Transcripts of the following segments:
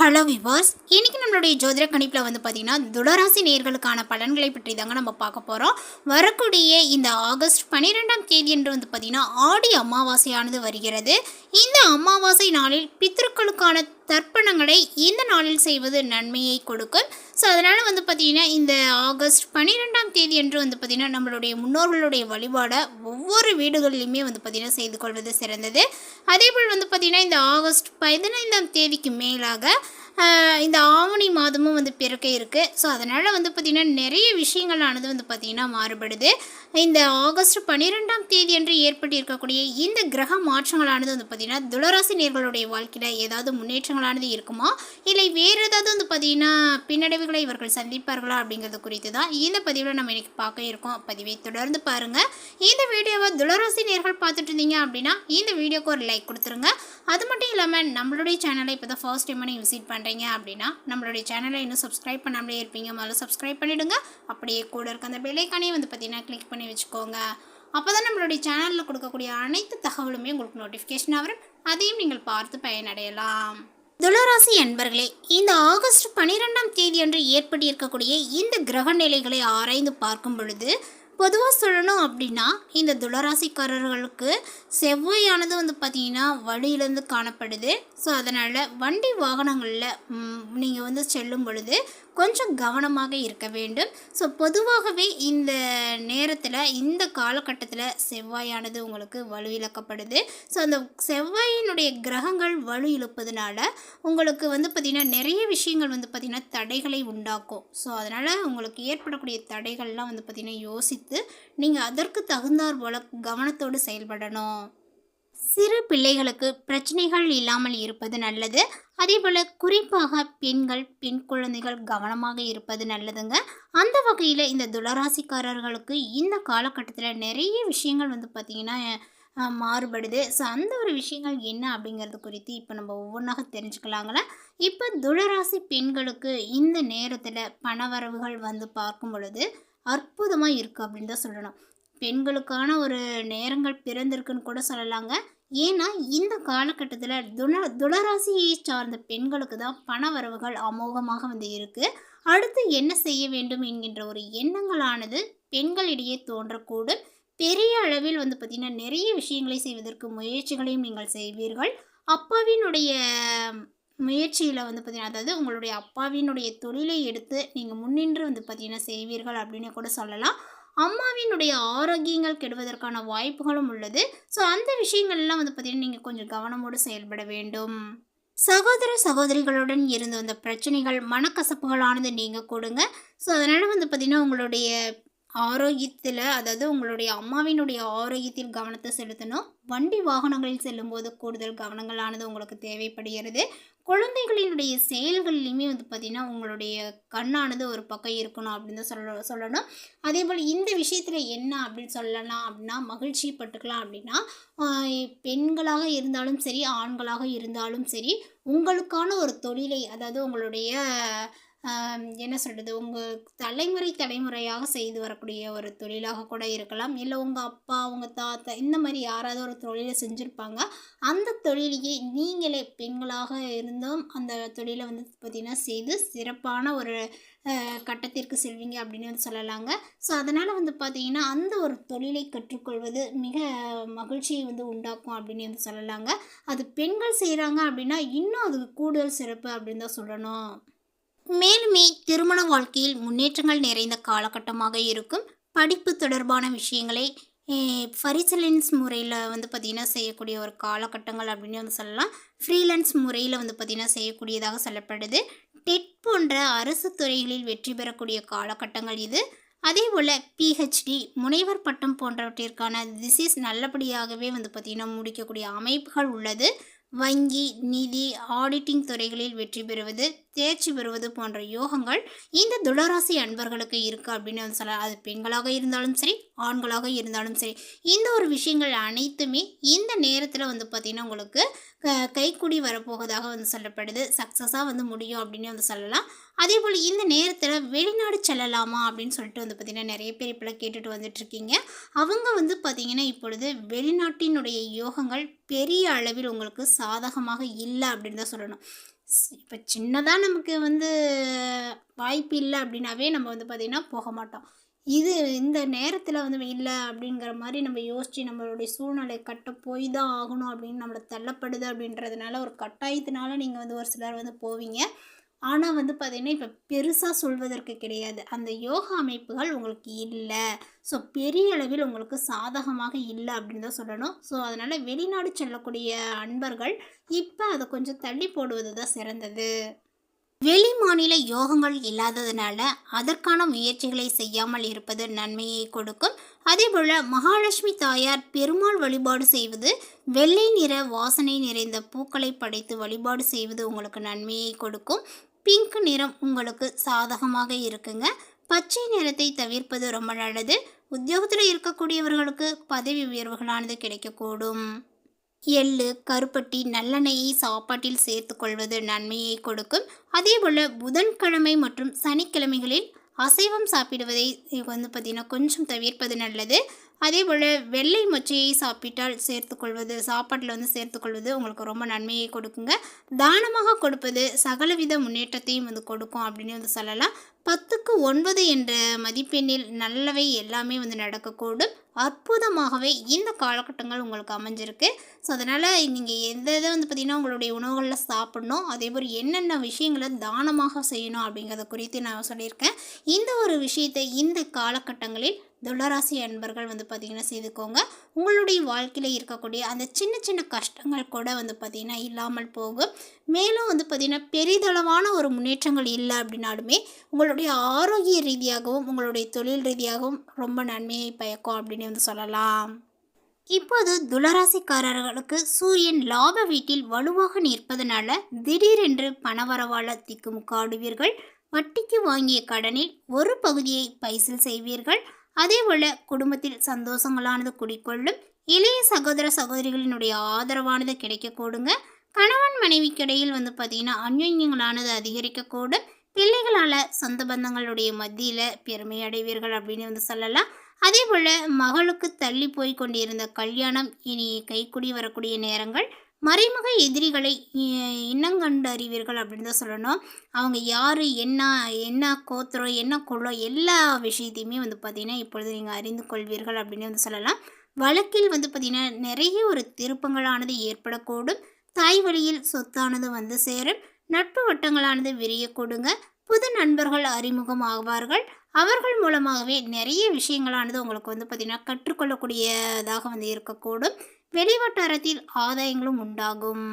Hello viewers, இன்றைக்கி நம்மளுடைய ஜோதிட கணிப்பில் பார்த்தீங்கன்னா துளராசி நேயர்களுக்கான பலன்களை பற்றி தாங்க நம்ம பார்க்க போகிறோம். வரக்கூடிய இந்த ஆகஸ்ட் 12ஆம் தேதி என்று பார்த்தீங்கன்னா ஆடி அமாவாசையானது வருகிறது. இந்த அமாவாசை நாளில் பித்ருக்களுக்கான தர்ப்பணங்களை இந்த நாளில் செய்வது நன்மையை கொடுக்கும். ஸோ அதனால் பார்த்தீங்கன்னா இந்த ஆகஸ்ட் 12ஆம் தேதி என்று பார்த்தீங்கன்னா நம்மளுடைய முன்னோர்களுடைய வழிபாடை ஒவ்வொரு வீடுகளிலுமே பார்த்தீங்கன்னா செய்து கொள்வது சிறந்தது. அதேபோல் பார்த்தீங்கன்னா இந்த ஆகஸ்ட் 15ஆம் தேதிக்கு மேலாக இந்த ஆவணி மாதமும் பிறக்க இருக்குது. ஸோ அதனால் பார்த்திங்கன்னா நிறைய விஷயங்களானது பார்த்திங்கன்னா மாறுபடுது. இந்த ஆகஸ்ட் 12ஆம் தேதி அன்று ஏற்பட்டிருக்கக்கூடிய இந்த கிரக மாற்றங்களானது பார்த்திங்கன்னா துளராசி நேயர்களுடைய வாழ்க்கையில் ஏதாவது முன்னேற்றங்களானது இருக்குமா, இல்லை வேறு ஏதாவது பார்த்திங்கன்னா பின்னடைவுகளை இவர்கள் சந்திப்பார்களா அப்படிங்கிறது குறித்து தான் இந்த பதிவில் நம்ம இன்றைக்கி பார்க்க இருக்கோம். பதிவை தொடர்ந்து பாருங்கள். இந்த வீடியோவை துளராசி நேயர்கள் பார்த்துட்டு இருந்தீங்க அப்படின்னா இந்த வீடியோக்கு ஒரு லைக் கொடுத்துருங்க. அது மட்டும் இல்லாமல் நம்மளுடைய சேனலை இப்போ தான் ஃபர்ஸ்ட் டைம் நீங்கள் விசிட் பண்ணுறீங்க அப்படின்னா நம்மளுடைய சேனலை இன்னும் சப்ஸ்கிரைப் பண்ணாமலே இருப்பீங்க. முதல்ல சப்ஸ்கிரைப் பண்ணிவிடுங்க. அப்படியே கூட இருக்க அந்த பெல்லைக்கானே பார்த்தீங்கன்னா கிளிக் பண்ணி வச்சுக்கோங்க. அப்போ தான் நம்மளுடைய சேனலில் கொடுக்கக்கூடிய அனைத்து தகவலுமே உங்களுக்கு நோட்டிஃபிகேஷன் வரும். அதையும் நீங்கள் பார்த்து பயனடையலாம். துளராசி அன்பர்களே, இந்த ஆகஸ்ட் 12ஆம் தேதி அன்று ஏற்பட்டிருக்கக்கூடிய இந்த கிரக நிலைகளை ஆராய்ந்து பார்க்கும் பொழுது பொதுவாக சொல்லணும் அப்படின்னா இந்த துளராசிக்காரர்களுக்கு செவ்வாயானது பார்த்திங்கன்னா வழியிலேருந்து காணப்படுது. ஸோ அதனால் வண்டி வாகனங்களில் நீங்கள் செல்லும் பொழுது கொஞ்சம் கவனமாக இருக்க வேண்டும். ஸோ பொதுவாகவே இந்த நேரத்தில் இந்த காலகட்டத்தில் செவ்வாயானது உங்களுக்கு வலு இழக்கப்படுது. ஸோ அந்த செவ்வாயினுடைய கிரகங்கள் வலு இழுப்பதுனால உங்களுக்கு பார்த்திங்கன்னா நிறைய விஷயங்கள் பார்த்திங்கன்னா தடைகளை உண்டாக்கும். ஸோ அதனால் உங்களுக்கு ஏற்படக்கூடிய தடைகள்லாம் பார்த்திங்கன்னா யோசித்து நீங்கள் அதற்கு தகுந்தாற் போல கவனத்தோடு செயல்படணும். சிறு பிள்ளைகளுக்கு பிரச்சனைகள் இல்லாமல் இருப்பது நல்லது. அதே போல் குறிப்பாக பெண்கள், பெண் குழந்தைகள் கவனமாக இருப்பது நல்லதுங்க. அந்த வகையில் இந்த துளராசிக்காரர்களுக்கு இந்த காலகட்டத்தில் நிறைய விஷயங்கள் பார்த்திங்கன்னா மாறுபடுது. ஸோ அந்த ஒரு விஷயங்கள் என்ன அப்படிங்கிறது குறித்து இப்போ நம்ம ஒவ்வொன்றாக தெரிஞ்சுக்கலாங்களே. இப்போ துளராசி பெண்களுக்கு இந்த நேரத்தில் பணவரவுகள் பார்க்கும் பொழுது அற்புதமாக இருக்குது அப்படின்னு தான் சொல்லணும். பெண்களுக்கான ஒரு நேரங்கள் பிறந்திருக்குன்னு கூட சொல்லலாங்க. ஏன்னா இந்த காலகட்டத்தில் துளராசியை சார்ந்த பெண்களுக்கு தான் பண வரவுகள் அமோகமாக இருக்குது. அடுத்து என்ன செய்ய வேண்டும் என்கின்ற ஒரு எண்ணங்களானது பெண்களிடையே தோன்றக்கூடும். பெரிய அளவில் பார்த்திங்கன்னா நிறைய விஷயங்களை செய்வதற்கு முயற்சிகளையும் நீங்கள் செய்வீர்கள். அப்பாவினுடைய முயற்சியில் பார்த்திங்கன்னா அதாவது உங்களுடைய அப்பாவினுடைய தொழிலை எடுத்து நீங்கள் முன்னின்று பார்த்திங்கன்னா செய்வீர்கள் அப்படின்னு கூட சொல்லலாம். அம்மாவினுடைய ஆரோக்கியங்கள் கெடுவதற்கான வாய்ப்புகளும் உள்ளது. ஸோ அந்த விஷயங்கள்லாம் பார்த்திங்கன்னா நீங்கள் கொஞ்சம் கவனமோடு செயல்பட வேண்டும். சகோதர சகோதரிகளுடன் இருந்து வந்த பிரச்சனைகள், மனக்கசப்புகளானது நீங்கள் கொடுங்க. ஸோ அதனால் பார்த்திங்கன்னா உங்களுடைய ஆரோக்கியத்தில், அதாவது உங்களுடைய அம்மாவினுடைய ஆரோக்கியத்தில் கவனத்தை செலுத்தணும். வண்டி வாகனங்களில் செல்லும்போது கூடுதல் கவனங்களானது உங்களுக்கு தேவைப்படுகிறது. குழந்தைகளினுடைய செயல்கள்லையுமே பார்த்திங்கன்னா உங்களுடைய கண்ணானது ஒரு பக்கம் இருக்கணும் அப்படின்னு தான் சொல்லணும். அதே போல் இந்த விஷயத்தில் என்ன அப்படின்னு சொல்லலாம் அப்படின்னா மகிழ்ச்சி பட்டுக்கலாம் அப்படின்னா பெண்களாக இருந்தாலும் சரி, ஆண்களாக இருந்தாலும் சரி, உங்களுக்கான ஒரு தொழிலை, அதாவது உங்களுடைய என்ன சொல்கிறது, உங்கள் தலைமுறையாக செய்து வரக்கூடிய ஒரு தொழிலாக கூட இருக்கலாம். இல்லை உங்கள் அப்பா, உங்கள் தாத்தா இந்த மாதிரி யாராவது ஒரு தொழிலை செஞ்சுருப்பாங்க. அந்த தொழிலையே நீங்களே பெண்களாக இருந்தும் அந்த தொழிலை பார்த்திங்கன்னா செய்து சிறப்பான ஒரு கட்டத்திற்கு செல்வீங்க அப்படின்னு சொல்லலாங்க. ஸோ அதனால் பார்த்திங்கன்னா அந்த ஒரு தொழிலை கற்றுக்கொள்வது மிக மகிழ்ச்சியை உண்டாக்கும் அப்படின்னு சொல்லலாங்க. அது பெண்கள் செய்கிறாங்க அப்படின்னா இன்னும் அதுக்கு கூடுதல் சிறப்பு அப்படின்னு தான் சொல்லணும். மேலுமே திருமண வாழ்க்கையில் முன்னேற்றங்கள் நிறைந்த காலகட்டமாக இருக்கும். படிப்பு தொடர்பான விஷயங்களை பரிசீலன்ஸ் முறையில் பார்த்திங்கன்னா செய்யக்கூடிய ஒரு காலகட்டங்கள் அப்படின்னு சொல்லலாம். ஃப்ரீலான்ஸ் முறையில் பார்த்திங்கன்னா செய்யக்கூடியதாக சொல்லப்படுது. டெட் போன்ற அரசு துறைகளில் வெற்றி பெறக்கூடிய காலகட்டங்கள் இது. அதே போல் பிஹெச்டி, முனைவர் பட்டம் போன்றவற்றிற்கான திசிஸ் நல்லபடியாகவே பார்த்திங்கன்னா முடிக்கக்கூடிய அமைப்புகள் உள்ளது. வங்கி, நிதி, ஆடிட்டிங் துறைகளில் வெற்றி பெறுவது, தேர்ச்சி பெறுவது போன்ற யோகங்கள் இந்த துளராசி அன்பர்களுக்கு இருக்குது அப்படின்னு சொல்லலாம். அது பெண்களாக இருந்தாலும் சரி, ஆண்களாக இருந்தாலும் சரி, இந்த ஒரு விஷயங்கள் அனைத்துமே இந்த நேரத்தில் பார்த்திங்கன்னா உங்களுக்கு கைக்கூடி வரப்போவதாக சொல்லப்படுது. சக்ஸஸாக முடியும் அப்படின்னு சொல்லலாம். அதே போல் இந்த நேரத்தில் வெளிநாடு செல்லலாமா அப்படின்னு சொல்லிட்டு பார்த்திங்கன்னா நிறைய பேர் இப்போலாம் கேட்டுட்டு வந்துட்டுருக்கீங்க. அவங்க பார்த்திங்கன்னா இப்பொழுது வெளிநாட்டினுடைய யோகங்கள் பெரிய அளவில் உங்களுக்கு சாதகமாக இல்லை அப்படின்னு தான் சொல்லணும். இப்போ சின்னதாக நமக்கு வந்து வாய்ப்பு இல்லை அப்படின்னாவே நம்ம வந்து பார்த்திங்கன்னா போக மாட்டோம். இது இந்த நேரத்தில் வந்து இல்லை அப்படிங்கிற மாதிரி நம்ம யோசித்து நம்மளுடைய சூழ்நிலை போய் தான் ஆகணும் அப்படின்னு நம்மளை தள்ளப்படுது அப்படின்றதுனால ஒரு கட்டாயத்தினால நீங்கள் வந்து ஒரு சிலர் வந்து போவீங்க. ஆனால் வந்து பார்த்திங்கன்னா இப்போ பெருசாக சொல்வதற்கு கிடையாது. அந்த யோகா அமைப்புகள் உங்களுக்கு இல்லை. ஸோ பெரிய அளவில் உங்களுக்கு சாதகமாக இல்லை அப்படின்னு தான் சொல்லணும். ஸோ அதனால் வெளிநாடு செல்லக்கூடிய அன்பர்கள் இப்போ அதை கொஞ்சம் தள்ளி போடுவது தான் சிறந்தது. வெளி மாநில யோகங்கள் இல்லாததுனால அதற்கான முயற்சிகளை செய்யாமல் இருப்பது நன்மையை கொடுக்கும். அதேபோல் மகாலட்சுமி தாயார் பெருமாள் வழிபாடு செய்வது, வெள்ளை நிற வாசனை நிறைந்த பூக்களை படைத்து வழிபாடு செய்வது உங்களுக்கு நன்மையை கொடுக்கும். பிங்க் நிறம் உங்களுக்கு சாதகமாக இருக்குங்க. பச்சை நிறத்தை தவிர்ப்பது ரொம்ப நல்லது. உத்தியோகத்தில் இருக்கக்கூடியவர்களுக்கு பதவி உயர்வுகளானது கிடைக்கக்கூடும். எள்ளு, கருப்பட்டி, நல்லெண்ணெயை சாப்பாட்டில் சேர்த்து கொள்வது நன்மையை கொடுக்கும். அதேபோல் புதன்கிழமை மற்றும் சனிக்கிழமைகளில் அசைவம் சாப்பிடுவதை வந்து பார்த்திங்கன்னா கொஞ்சம் தவிர்ப்பது நல்லது. அதேபோல் வெள்ளை மொச்சையை சேர்த்துக்கொள்வது சாப்பாட்டில் வந்து சேர்த்துக்கொள்வது உங்களுக்கு ரொம்ப நன்மையை கொடுக்குங்க. தானமாக கொடுப்பது சகலவித முன்னேற்றத்தையும் வந்து கொடுக்கும் அப்படின்னு வந்து சொல்லலாம். 10க்கு 9 என்ற மதிப்பெண்ணில் நல்லவை எல்லாமே வந்து நடக்கக்கூடும். அற்புதமாகவே இந்த காலகட்டங்கள் உங்களுக்கு அமைஞ்சிருக்கு. ஸோ அதனால் நீங்கள் எதை வந்து பார்த்திங்கன்னா உங்களுடைய உணவுகளில் சாப்பிட்ணும், அதேபோல் என்னென்ன விஷயங்களை தானமாக செய்யணும் அப்படிங்கிறத குறித்து நான் சொல்லியிருக்கேன். இந்த ஒரு விஷயத்தை இந்த காலகட்டங்களில் துளராசி அன்பர்கள் வந்து பார்த்திங்கன்னா செய்துக்கோங்க. உங்களுடைய வாழ்க்கையில் இருக்கக்கூடிய அந்த சின்ன சின்ன கஷ்டங்கள் கூட வந்து பார்த்திங்கன்னா இல்லாமல் போகும். மேலும் வந்து பார்த்திங்கன்னா பெரிதளவான ஒரு முன்னேற்றங்கள் இல்லை அப்படின்னாலுமே உங்களுடைய ஆரோக்கிய ரீதியாகவும் உங்களுடைய தொழில் ரீதியாகவும் ரொம்ப நன்மையை பயக்கும் அப்படின்னு வந்து சொல்லலாம். இப்போது துளராசிக்காரர்களுக்கு சூரியன் லாப வீட்டில் வலுவாக நிற்பதனால திடீரென்று பணவரவால திக்குமுக்காடுவீர்கள். வட்டிக்கு வாங்கிய கடனில் ஒரு பகுதியை பைசல் செய்வீர்கள். அதேபோல் குடும்பத்தில் சந்தோஷங்களானது குடிக்கொள்ளும். இளைய சகோதர சகோதரிகளினுடைய ஆதரவானது கிடைக்கக்கூடுங்க. கணவன் மனைவிக்கிடையில் வந்து பார்த்திங்கன்னா அந்யோன்யங்களானது அதிகரிக்கக்கூடும். பிள்ளைகளால் சொந்த பந்தங்களுடைய மத்தியில் பெருமை அடைவீர்கள் அப்படின்னு வந்து சொல்லலாம். அதேபோல் மகளுக்கு தள்ளி போய் கொண்டிருந்த கல்யாணம் இனி கைக்குடி வரக்கூடிய நேரங்கள். மறைமுக எதிரிகளை இனங்கண்டறிவீர்கள் அப்படின்னு தான் சொல்லணும். அவங்க யார், என்ன கோத்திரம், என்ன குலம், எல்லா விஷயத்தையுமே வந்து பார்த்திங்கன்னா இப்பொழுது நீங்கள் அறிந்து கொள்வீர்கள் அப்படின்னு வந்து சொல்லலாம். வழக்கில் வந்து பார்த்திங்கன்னா நிறைய ஒரு திருப்பங்களானது ஏற்படக்கூடும். தாய் வழியில் சொத்தானது வந்து சேரும். நட்பு வட்டங்களானது விரியக்கூடுங்க. புது நண்பர்கள் அறிமுகம் ஆவார்கள். அவர்கள் மூலமாகவே நிறைய விஷயங்களானது உங்களுக்கு வந்து பார்த்திங்கன்னா கற்றுக்கொள்ளக்கூடியதாக வந்து இருக்கக்கூடும். வெளிவட்டாரத்தில் ஆதாயங்களும் உண்டாகும்.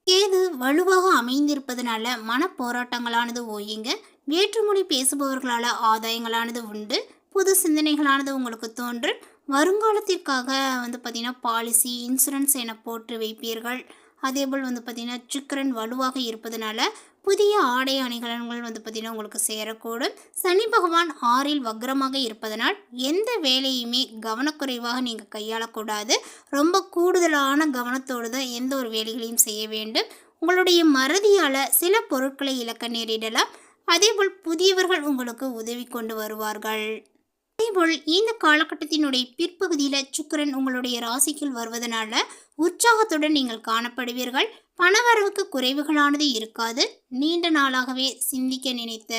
கேது வலுவாக அமைந்திருப்பதனால மனப்போராட்டங்களானது ஓயுங்க. வேற்றுமொழி பேசுபவர்களால் ஆதாயங்களானது உண்டு. புது சிந்தனைகளானது உங்களுக்கு தோன்றும். வருங்காலத்திற்காக வந்து பார்த்திங்கன்னா பாலிசி, இன்சூரன்ஸ் என போட்டு வைப்பீர்கள். அதேபோல் வந்து பார்த்திங்கன்னா சுக்கிரன் வலுவாக இருப்பதனால புதிய ஆடை அணிகலன்கள் வந்து பார்த்திங்கன்னா உங்களுக்கு சேரக்கூடும். சனி பகவான் 6ல் வக்ரமாக இருப்பதனால் எந்த வேலையுமே கவனக்குறைவாக நீங்கள் கையாளக்கூடாது. ரொம்ப கூடுதலான கவனத்தோடு தான் எந்த ஒரு வேலைகளையும் செய்ய வேண்டும். உங்களுடைய மறதியால் சில பொருட்களை இழக்க நேரிடலாம். அதேபோல் புதியவர்கள் உங்களுக்கு உதவி கொண்டு வருவார்கள். அதேபோல் இந்த காலகட்டத்தினுடைய பிற்பகுதியில் சுக்கிரன் உங்களுடைய ராசிக்குள் வருவதனால உற்சாகத்துடன் நீங்கள் காணப்படுவீர்கள். பணவரவுக்கு குறைவுகளானது இருக்காது. நீண்ட நாளாகவே சிந்திக்க நினைத்த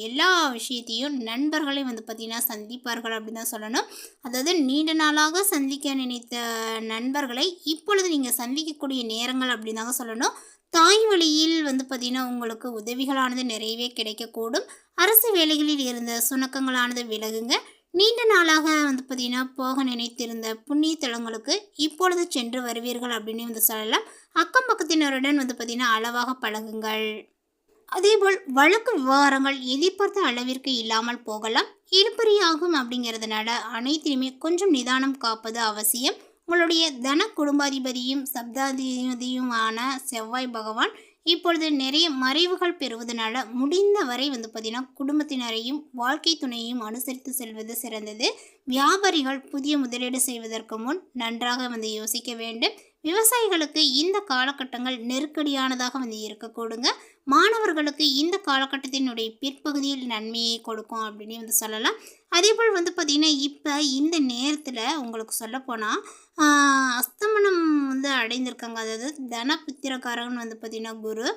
எல்லா விஷயத்தையும் நண்பர்களை வந்து பார்த்திங்கன்னா சந்திப்பார்கள் அப்படின்னு தான் சொல்லணும். அதாவது நீண்ட நாளாக சந்திக்க நினைத்த நண்பர்களை இப்பொழுது நீங்கள் சந்திக்கக்கூடிய நேரங்கள் அப்படின்னு தாங்க சொல்லணும். தாய் வழியில் வந்து பார்த்திங்கன்னா உங்களுக்கு உதவிகளானது நிறையவே கிடைக்கக்கூடும். அரசு வேலைகளில் இருந்த சுணக்கங்களானது விலகுங்க. நீண்ட நாளாக வந்து பார்த்திங்கன்னா போக நினைத்திருந்த புண்ணிய தலங்களுக்கு இப்பொழுது சென்று வருவீர்கள் அப்படின்னு வந்து சொல்லலாம். அக்கம் பக்கத்தினருடன் வந்து பார்த்திங்கன்னா அளவாக பழகுங்கள். அதேபோல் வழக்கு விவகாரங்கள் எதிர்பார்த்த அளவிற்கு இல்லாமல் போகலாம். இழுபறியாகும் அப்படிங்கிறதுனால அனைத்திலுமே கொஞ்சம் நிதானம் காப்பது அவசியம். உங்களுடைய தன குடும்பாதிபதியும் சப்தாதிபதியுமான செவ்வாய் பகவான் இப்பொழுது நிறைய மறைவுகள் பெறுவதனால முடிந்த வரை வந்து பார்த்திங்கன்னா குடும்பத்தினரையும் வாழ்க்கை துணையையும் அனுசரித்து செல்வது சிறந்தது. வியாபாரிகள் புதிய முதலீடு செய்வதற்கு முன் நன்றாக வந்து யோசிக்க வேண்டும். விவசாயிகளுக்கு இந்த காலகட்டங்கள் நெருக்கடியானதாக வந்து இருக்கக்கூடுங்க. மாணவர்களுக்கு இந்த காலகட்டத்தினுடைய பிற்பகுதியில் நன்மையை கொடுக்கும் அப்படின்னு வந்து சொல்லலாம். அதேபோல் வந்து பார்த்திங்கன்னா இப்போ இந்த நேரத்தில் உங்களுக்கு சொல்லப்போனால் அஸ்தமனம் வந்து அடைந்திருக்காங்க. அதாவது தனபித்திரக்காரகன் வந்து பார்த்திங்கன்னா குரு.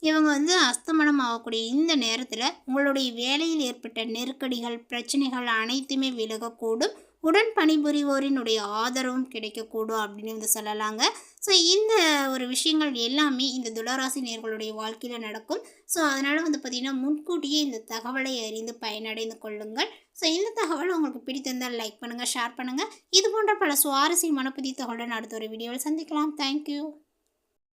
இவங்க வந்து அஸ்தமனம் ஆகக்கூடிய இந்த நேரத்தில் உங்களுடைய வேலையில் ஏற்பட்ட நெருக்கடிகள், பிரச்சனைகள் அனைத்துமே விலகக்கூடும். உடன் பணிபுரிவோரினுடைய ஆதரவும் கிடைக்கக்கூடும் அப்படின்னு வந்து சொல்லலாங்க. ஸோ இந்த ஒரு விஷயங்கள் எல்லாமே இந்த துளாராசி நேயர்களுடைய வாழ்க்கையில் நடக்கும். ஸோ அதனால் வந்து பார்த்திங்கன்னா முன்கூட்டியே இந்த தகவலை அறிந்து பயனடைந்து கொள்ளுங்கள். ஸோ இந்த தகவல் உங்களுக்கு பிடித்திருந்தால் லைக் பண்ணுங்கள், ஷேர் பண்ணுங்கள். இது போன்ற பல சுவாரஸ்யமான புதிய தகவலுடன் அடுத்த ஒரு வீடியோவில் சந்திக்கலாம். தேங்க்யூ.